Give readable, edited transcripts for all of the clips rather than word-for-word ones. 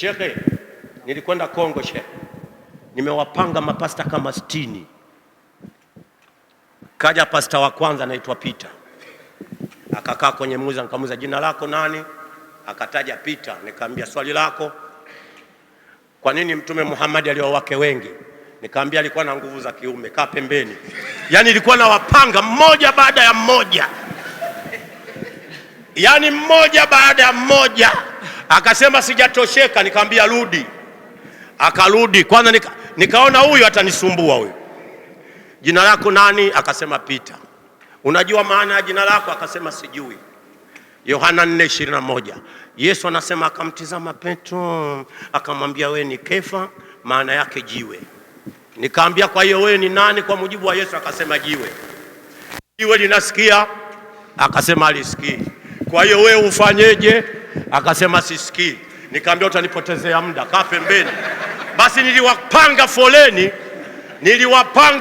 Shekhe, nilikwenda Kongo shekhe, nimewapanga mapasta kama 60. Kaja pasta wa kwanza anaitwa Peter, akakaa kwenye meza, nikamuuliza jina lako nani? Akataja Peter. Nikamwambia swali lako, kwa nini Mtume Muhammad alioa wake wengi? Nikamwambia alikuwa na nguvu za kiume. Kaa pembeni. Yani nilikuwa na wapanga mmoja baada ya mmoja, yani mmoja baada ya mmoja. Akasema sijatosheka, nikamwambia rudi. Akarudi. Kwanza nikaona huyu atanisumbua huyu. Jina lako nani? Akasema Peter. Unajua maana ya jina lako? Akasema sijui. Yohana 4:21. Yesu anasema akamtizama Petro, akamwambia wewe ni Kefa, maana yake jiwe. Nikamwambia kwa hiyo wewe ni nani kwa mujibu wa Yesu? Akasema jiwe. Jiwe linasikia? Akasema alisikii. Kwa hiyo wewe ufanyeje? Akasema sisikii. Nikamwambia utanipotezea muda, kaa pembeni. Basi niliwapanga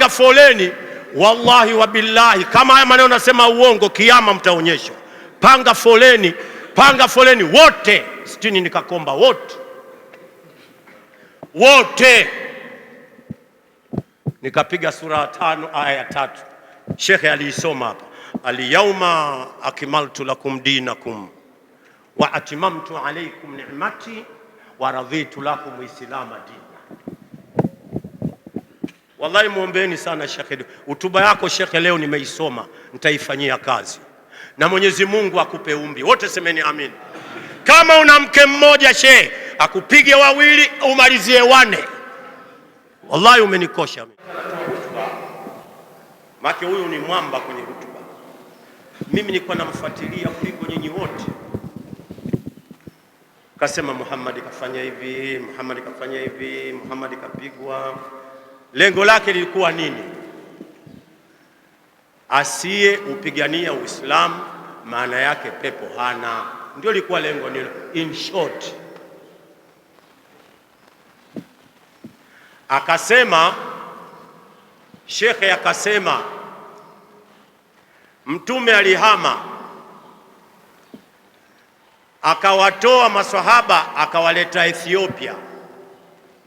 foleni, wallahi wa billahi, kama haya maneno nasema uongo, kiyama mtaonyeshwa. Panga foleni wote 60, nikakomba wote. Nikapiga sura 5 aya 3. Shekhe aliisoma hapa, al-yawma akmaltu lakum dinakum wa atmamtu alaykum ni'mati wa raditu lakum islama dina. Wallahi muombeeni sana shekhe. Hotuba yako shekhe leo nimeisoma, nitaifanyia kazi. Na Mwenyezi Mungu akupe umri. Wote semeni amin. Kama una mke mmoja shehe, akupige wawili umalizie 4. Wallahi umenikosha mimi. Maki huyu ni mwamba kwenye hotuba. Mimi nilikuwa namfuatilia kuliko nyinyi wote. Kasema Muhammad kafanya hivi, Muhammad kafanya hivi, Muhammad kapigwa. Lengo lake lilikuwa nini? Asiye upigania Uislamu, maana yake pepo hana. Ndio lilikuwa lengo nilo, in short. Akasema shekhe, akasema Mtume alihama, akawatoa maswahaba akawaleta Ethiopia.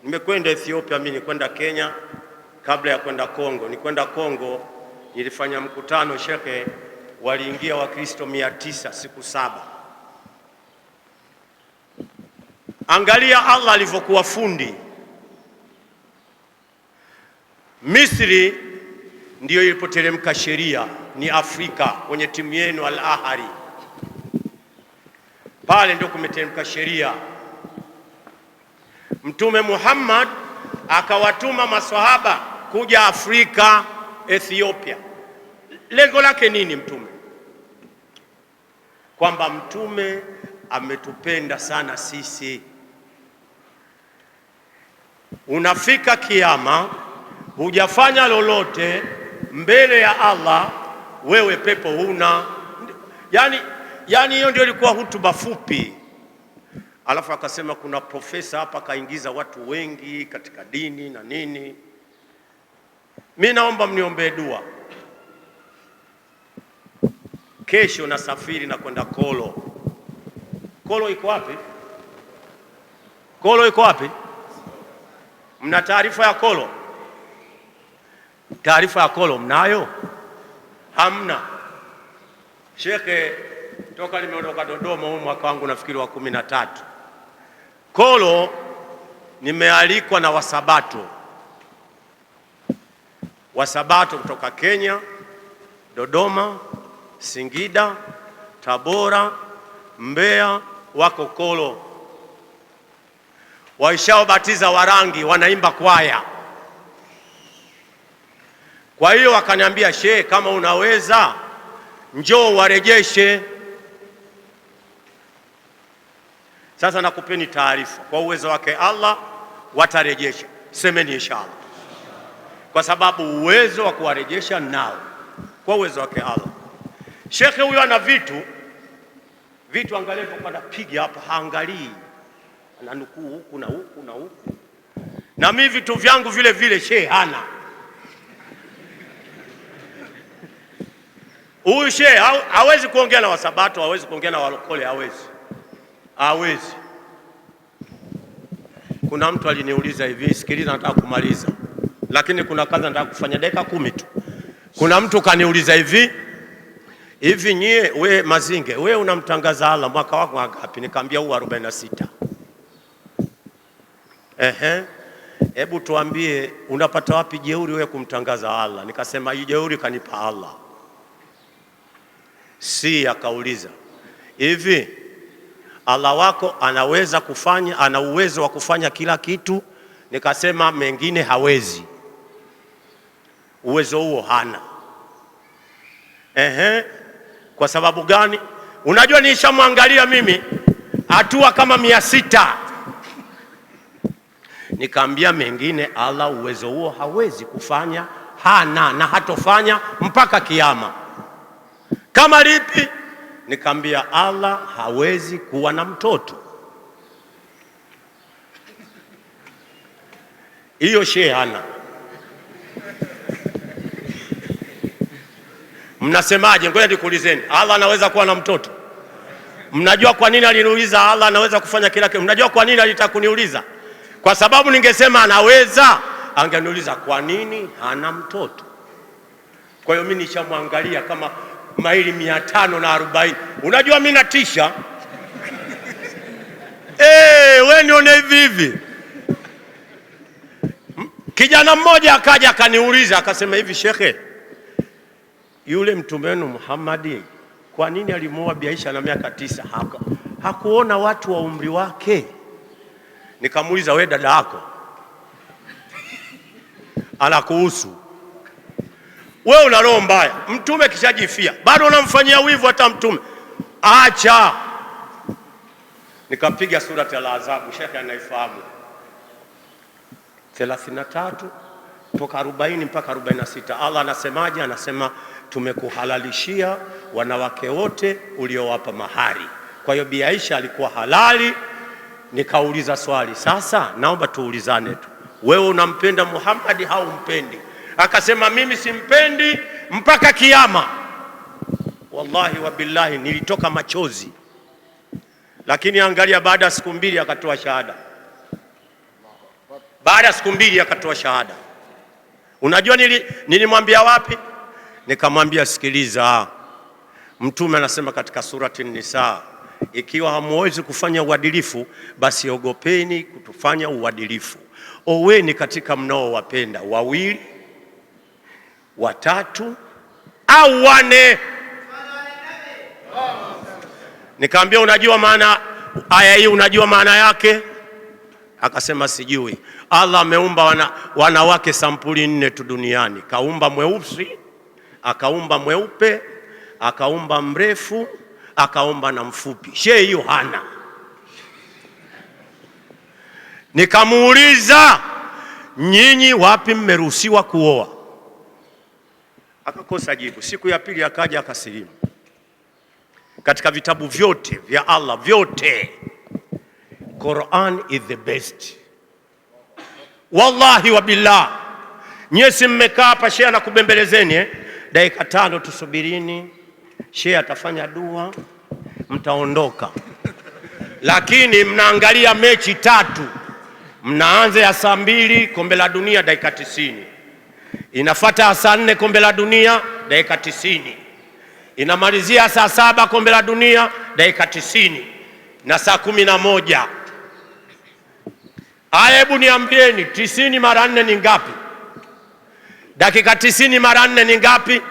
Nimekwenda Ethiopia mimi, nikwenda Kenya kabla ya kwenda Kongo. Nikwenda Kongo, nilifanya mkutano shekhe, waliingia Wakristo 900 siku 7. Angalia Allah alivyokuwa fundi. Misri ndiyo ilipoteremka sheria, ni Afrika, kwenye timu yenu Al-Ahli. Pale ndio kumeteremka sheria. Mtume Muhammad akawatuma maswahaba kuja Afrika, Ethiopia. Lengo lake nini mtume? Kwamba mtume ametupenda sana sisi. Unafika kiyama, hujafanya lolote mbele ya Allah, wewe pepo huna. Yani hiyo ndio ilikuwa hotuba fupi. Alafu akasema kuna profesa hapa kaingiza watu wengi katika dini na nini. Mimi naomba mniombee dua. Kesho nasafiri na kwenda Kolo. Kolo iko wapi? Kolo iko wapi? Mna taarifa ya Kolo? Taarifa ya Kolo mnayo? Hamna. Shekhe, toka nimeondoka Dodoma huu mwaka wangu nafikiri wa 13. Kolo nimealikwa na Wasabato kutoka Kenya, Dodoma, Singida, Tabora, Mbeya, wako Kolo. Waishaobatiza Warangi wanaimba kwaya. Kwa hiyo wakaniambia, shehe, kama unaweza njoo warejeshe. Sasa nakupeni taarifa, kwa uwezo wake Allah watarejesha. Semeni inshallah. Kwa sababu uwezo wa kuwarejesha nao, kwa uwezo wake Allah. Shekhe huyo ana vitu angalia kwa napiga hapa, haangalii, ananukuu huku na huku na huku. Na mimi vitu vyangu vile vile shehe hana. Huyu shehe hawezi kuongea na Wasabato, hawezi kuongea na Walokole, hawezi. Kuna mtu aliniuliza hivi, sikiliza, nataka kumaliza, lakini kuna kazi nataka kufanya dakika 10 tu. Kuna mtu kaniuliza hivi nyie, we Mazinge, we unamtangaza Allah mwaka wako ngapi? Nikamwambia huu 46. Hebu tuambie unapata wapi jeuri wewe kumtangaza Allah? Nikasema hii jeuri kanipa Allah. Akauliza hivi, Allah wako anaweza kufanya, ana uwezo wa kufanya kila kitu? Nikasema mengine hawezi, uwezo huo hana. Kwa sababu gani? Unajua nishamwangalia mimi hatua kama 600. Nikamwambia mengine Allah uwezo huo hawezi kufanya, hana na hatofanya mpaka kiyama. Kama lipi? Nikamwambia Allah hawezi kuwa na mtoto. Hiyo shehe hana. Mnasemaje? Ngoja nikuulizeni, Allah anaweza kuwa na mtoto? Mnajua kwa nini aliniuliza Allah anaweza kufanya kila kitu? Mnajua kwa nini alitaka kuniuliza? Kwa sababu ningesema anaweza, angeniuliza kwa nini hana mtoto. Kwa hiyo mimi nishamwangalia kama maili 540. Unajua mimi natisha. Wewe nione hivi. Kijana mmoja akaja akaniuliza akasema hivi, shekhe, yule mtume wenu Muhammad kwa nini alimuoa Bi Aisha na miaka 9? Hakuona watu wa umri wake. Nikamuuliza, wewe dada yako anakuhusu? Wewe una roho mbaya. Mtume kishajifia bado unamfanyia wivu hata mtume. Acha. Nikampiga surati Al-Ahzab, shekhe anaifahamu, 33 toka 40 mpaka 46. Allah anasemaje? Anasema tumekuhalalishia wanawake wote uliowapa mahari. Kwa hiyo Bi Aisha alikuwa halali. Nikauliza swali, sasa naomba tuulizane tu, wewe unampenda Muhammad au umpendi? Akasema mimi simpendi mpaka kiyama. Wallahi wa billahi nilitoka machozi. Lakini angalia, baada ya siku 2 akatoa shahada. Baada ya siku 2 akatoa shahada. Unajua nilimwambia wapi? Nikamwambia, sikiliza, Mtume anasema katika surati An-Nisa, ikiwa hamwezi kufanya uadilifu basi ogopeni kutufanya uadilifu. Oweni katika mnaowapenda 2, 3 au 4. Nikamwambia, unajua maana aya hii, unajua maana yake? Akasema sijui. Allah ameumba wanawake sampuli 4 tu duniani. Kaumba mweusi, akaumba mweupe, akaumba mrefu, akaumba na mfupi. Shehe hiyo hana. Nikamuuliza, nyinyi wapi mmeruhusiwa kuoa? Akakosa jibu. Siku ya pili akaja akasilimu. Katika vitabu vyote vya Allah vyote, Quran is the best. Wallahi wa billah. Nyesi mmekaa hapa, shehe anakubembelezeni dakika 5 tusubirini, shehe atafanya dua, mtaondoka. Lakini mnaangalia mechi 3. Mnaanza ya saa 2 kombe la dunia dakika 90. Inafuata ya saa 4 kombe la dunia dakika 90. Inamalizia saa 7 kombe la dunia dakika 90 na saa 11. Haya, hebu niambieni 90 mara 4 ni ngapi? Dakika 90 mara 4 ni ngapi?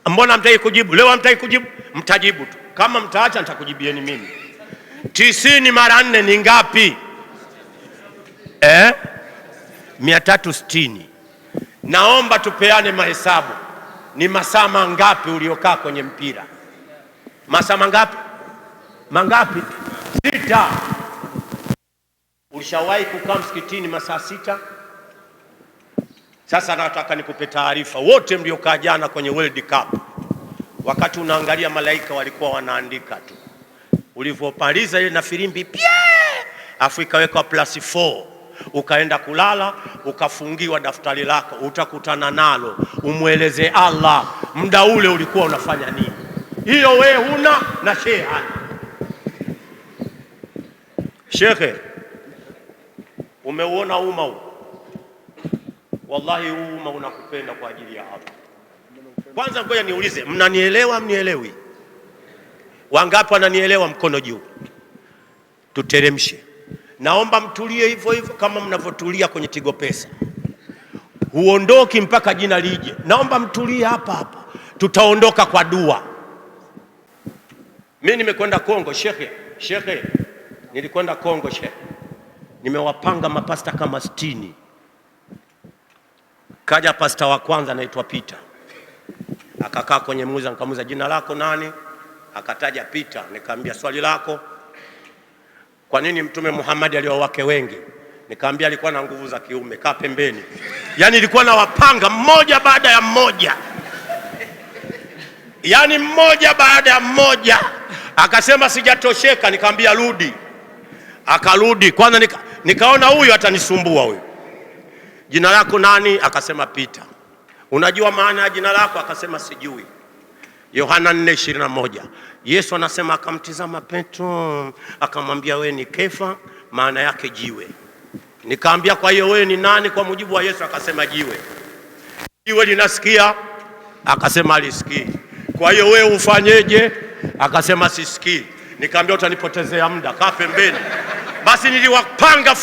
Mbona mtaki kujibu? Leo mtaki kujibu? Mtajibu tu. Kama mtaacha nitakujibieni mimi. 90 mara 4 ni ngapi? 360. Naomba tupeane mahesabu. Ni masaa mangapi uliokaa kwenye mpira? Masaa mangapi? Mangapi? 6. Ulishawahi kukaa msikitini masaa 6? Sasa nataka nikupe taarifa, wote mliokaa jana kwenye World Cup, wakati unaangalia malaika walikuwa wanaandika tu. Ulivyopaliza ile na filimbi pia, afu ikawekwa +4, ukaenda kulala, ukafungiwa daftari lako, utakutana nalo, umweleze Allah muda ule ulikuwa unafanya nini. Hiyo wewe huna na shehe hana. Shekhe, Umeuona umma huu? Wallahi huu umma unakupenda kwa ajili ya hapa. Kwanza ngoja niulize, mnanielewa mnielewi? Wangapi wananielewa? Mkono juu. Tuteremshe. Naomba mtulie hivyo hivyo kama mnavyotulia kwenye Tigo Pesa. Huondoki mpaka jina lije. Naomba mtulie hapa hapa. Tutaondoka kwa dua. Mimi nimekwenda Kongo, shekhe. Nilikwenda Kongo, shekhe. Nimewapanga mapasta kama 60. Kaja pasta wa kwanza anaitwa Peter. Akakaa kwenye meza, nikamuuliza jina lako nani? Akataja Peter. Nikamwambia swali lako, kwa nini Mtume Muhammad alioa wake wengi? Nikamwambia alikuwa na nguvu za kiume. Kaa pembeni. Yaani nilikuwa na wapanga mmoja baada ya mmoja. Yaani mmoja baada ya mmoja. Akasema sijatosheka, nikamwambia rudi. Akarudi. Kwanza nikaona huyu atanisumbua huyu. Jina lako nani? Akasema Peter. Unajua maana ya jina lako? Akasema sijui. Yohana 4:21. Yesu anasema akamtizama Petro, akamwambia wewe ni Kefa, maana yake jiwe. Nikamwambia kwa hiyo wewe ni nani kwa mujibu wa Yesu? Akasema jiwe. Jiwe linasikia? Akasema alisikii. Kwa hiyo wewe ufanyeje? Akasema sisikii. Nikamwambia utanipotezea muda, kaa pembeni. Basi niliwapanga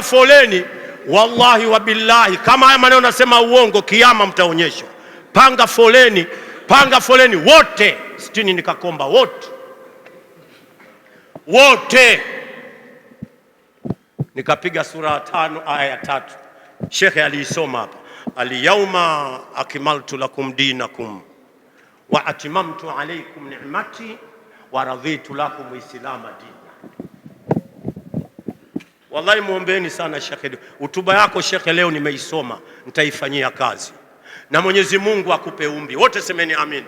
foleni, wallahi wa billahi, kama haya maneno nasema uongo, kiyama mtaonyeshwa. Panga foleni wote 60, nikakomba wote. Nikapiga sura 5 aya ya 3. Shekhe aliisoma hapa, al-yawma akmaltu lakum dinakum wa atmamtu alaykum ni'mati wa raditu lakum islama dina. Wallahi muombeeni sana shekhe. Hotuba yako shekhe leo nimeisoma, nitaifanyia kazi. Na Mwenyezi Mungu akupe umri. Wote semeni amin.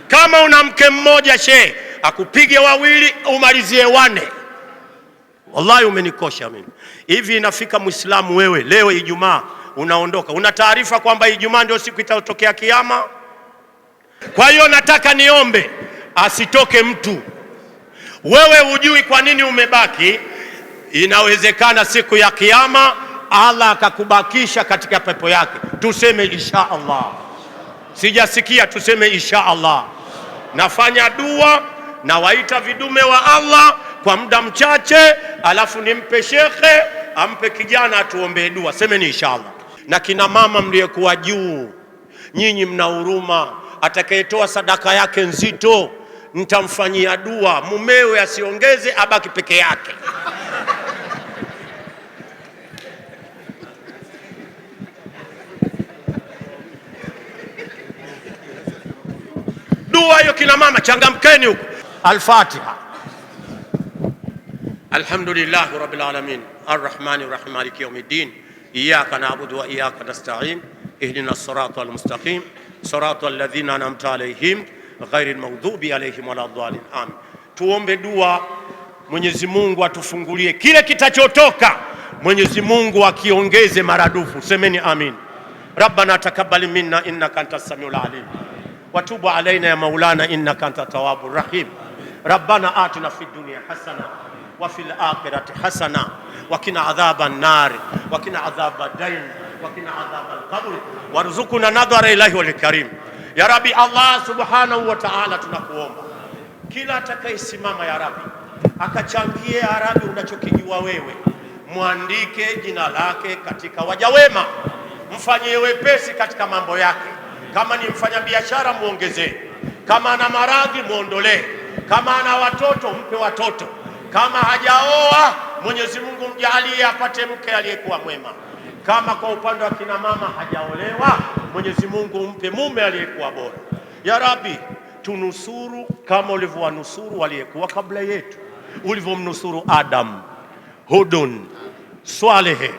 Kama una mke mmoja shehe, akupige 2 umalizie 4. Wallahi umenikosha mimi. Hivi inafika Muislamu wewe leo Ijumaa unaondoka, una taarifa kwamba Ijumaa ndio siku itatokea kiyama? Kwa hiyo nataka niombe asitoke mtu. Wewe hujui kwa nini umebaki. Inawezekana siku ya kiyama Allah akakubakisha katika pepo yake. Tuseme insha Allah. Sijasikia, tuseme insha Allah. Nafanya dua na waita vidume wa Allah kwa muda mchache, alafu nimpe shekhe ampe kijana atuombee dua. Semeni insha Allah. Na kina mama mliyekuwa juu, nyinyi mna huruma, atakayetoa sadaka yake nzito nitamfanyia dua, mumewe asiongeze, abaki peke yake. Dua hiyo kina mama, changamkeni huko. Al-Fatiha. Alhamdulillahi rabbil alamin arrahmanir rahim maliki yawmiddin iyyaka na'budu wa iyyaka nasta'in ihdinas siratal mustaqim siratal ladzina an'amta alayhim ghairil maghdubi alayhim waladdallin amin. Tuombe dua, Mwenyezi Mungu atufungulie kile kitachotoka, Mwenyezi Mungu akiongeze maradufu. Semeni amin. Rabbana takabbal minna innaka antas samiul alim watubu alaina ya maulana innaka anta tawwabur rahim. Rabbana atina fid dunya hasana wa fil akhirati hasana wa qina adhaban nar wa qina adhabad dain wa qina adhabal qabr warzuqna nadhara ilahi wal karim. Ya Rabbi Allah subhanahu wa ta'ala, tunakuomba kila atakayesimama ya Rabbi akachangie ya Rabbi unachokijua wewe, muandike jina lake katika waja wema, mfanyie wepesi katika mambo yake. Kama ni mfanya biashara muongezee, kama ana maradhi muondolee, kama ana watoto mpe watoto, kama hajaoa Mwenyezi Mungu mjalie apate mke aliyekuwa mwema, kama kwa upande wa kina mama hajaolewa Mwenyezi Mungu mpe mume aliyekuwa bora. Ya Rabbi tunusuru kama ulivyowanusuru waliyekuwa kabla yetu, ulivyomnusuru Adam, Hudun, Swaleh,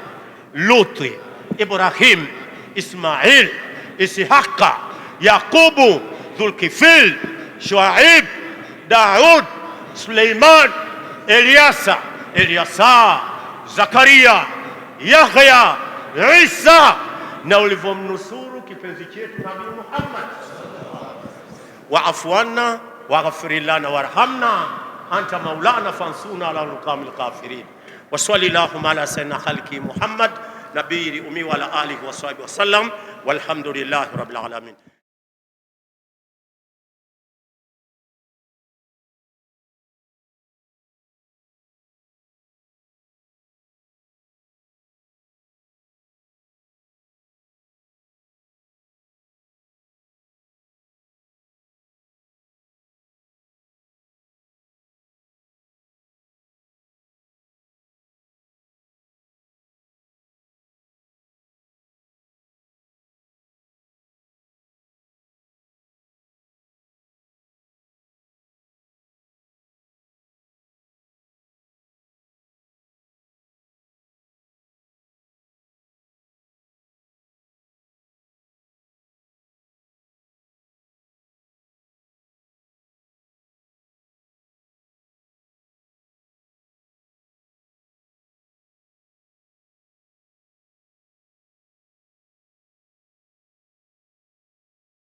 Luthi, Ibrahim, Ismail, Ishaqa, Yaqubu, Dhulkifil, Shuaib, Daud, Suleiman, Eliasa, Zakaria, Yahya, Isa, na ulivyomnusuru kipenzi chetu Nabii Muhammad. Wa'fu anna waghfir lana warhamna anta maulana fansuna ala alqawmil kafirin. wa sallallahu ala sayyidina khalqi Muhammad nabiyil ummi wa ala alihi wa sahbihi wa sallam walhamdulillahi rabbil alamin.